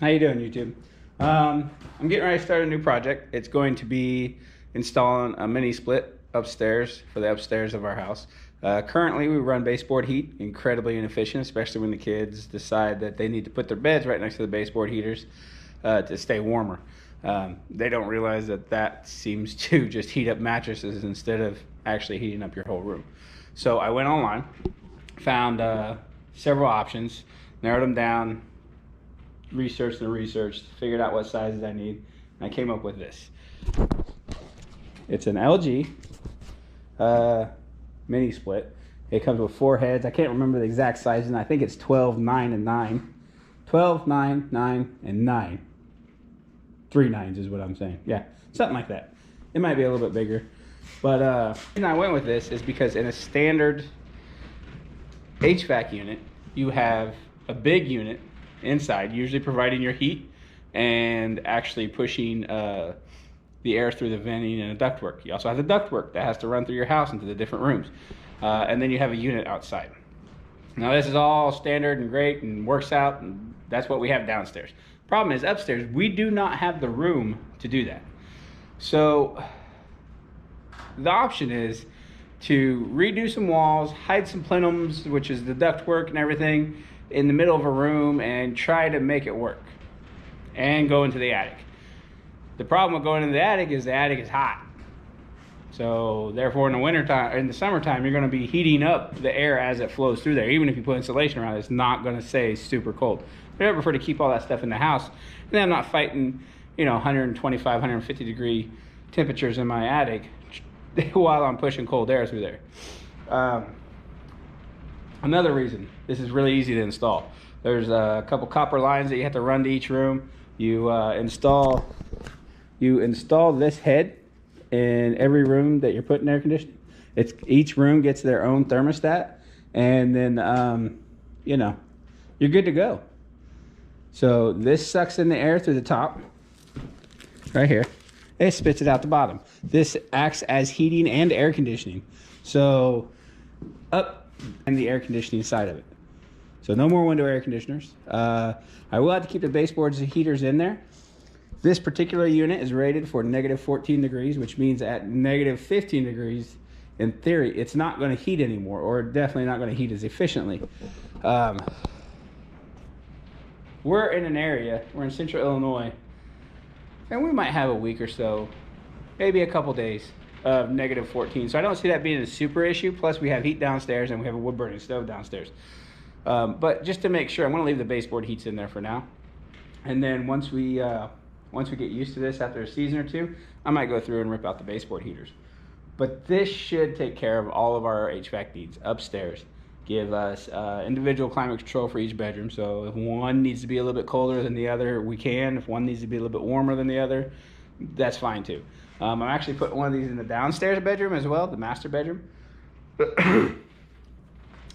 How you doing, YouTube? I'm getting ready to start a new project. It's going to be installing a mini split upstairs for the upstairs of our house. Currently, we run baseboard heat, incredibly inefficient, especially when the kids decide that they need to put their beds right next to the baseboard heaters to stay warmer. They don't realize that that seems to just heat up mattresses instead of actually heating up your whole room. So I went online, found several options, narrowed them down, researched, figured out what sizes I need, and I came up with this. It's an LG mini split. It comes with 4 heads. I can't remember the exact sizes, and I think it's 12, 9, and 9. 12, 9, 9, and 9. 3 nines is what I'm saying. Yeah, something like that. It might be a little bit bigger. But the reason I went with this is because in a standard HVAC unit, you have a big unit inside, usually providing your heat and actually pushing the air through the venting and the ductwork. You also have the ductwork that has to run through your house into the different rooms. And then you have a unit outside. Now this is all standard and great and works out, and that's what we have downstairs. Problem is upstairs, we do not have the room to do that. So the option is to redo some walls, hide some plenums, which is the ductwork and everything, in the middle of a room and try to make it work and go into the attic. The problem with going into the attic is hot. So therefore in the winter time, in the summertime, you're going to be heating up the air as it flows through there. Even if you put insulation around it, it's not going to stay super cold. But I prefer to keep all that stuff in the house, and then I'm not fighting, 125, 150 degree temperatures in my attic while I'm pushing cold air through there. Another reason this is really easy to install. There's a couple copper lines that you have to run to each room. You install this head in every room that you're putting air conditioning. Each room gets their own thermostat, and then you're good to go. So this sucks in the air through the top, right here. It spits it out the bottom. This acts as heating and air conditioning. So up and the air conditioning side of it. So no more window air conditioners. I will have to keep the baseboards and heaters in there. This particular unit is rated for -14 degrees, which means at -15 degrees, in theory, it's not going to heat anymore, or definitely not going to heat as efficiently. We're in an area, we're in central Illinois, and we might have a week or so, maybe a couple days of -14. So I don't see that being a super issue. Plus we have heat downstairs and we have a wood burning stove downstairs. But just to make sure, I'm going to leave the baseboard heats in there for now. And then once we get used to this after a season or two, I might go through and rip out the baseboard heaters. But this should take care of all of our HVAC needs upstairs. Give us individual climate control for each bedroom. So if one needs to be a little bit colder than the other, we can. If one needs to be a little bit warmer than the other, that's fine too. I'm actually putting one of these in the downstairs bedroom as well, the master bedroom. The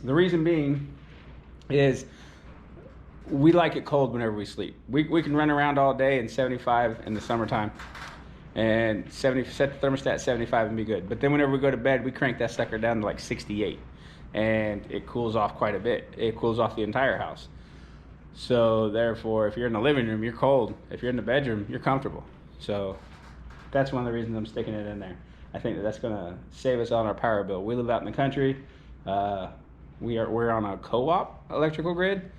reason being is we like it cold whenever we sleep. We can run around all day in 75 in the summertime and set the thermostat at 75 and be good. But then whenever we go to bed, we crank that sucker down to like 68. And it cools off quite a bit. It cools off the entire house. So therefore, if you're in the living room, you're cold. If you're in the bedroom, you're comfortable. So that's one of the reasons I'm sticking it in there. I think that's going to save us on our power bill. We live out in the country. We're on a co-op electrical grid.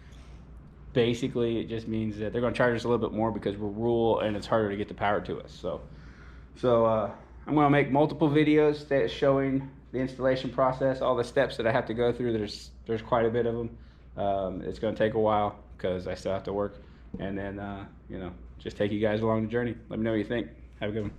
Basically, it just means that they're going to charge us a little bit more because we're rural and it's harder to get the power to us. So I'm going to make multiple videos showing the installation process, all the steps that I have to go through. There's quite a bit of them. It's going to take a while because I still have to work, and then just take you guys along the journey. Let me know what you think. Have a good one.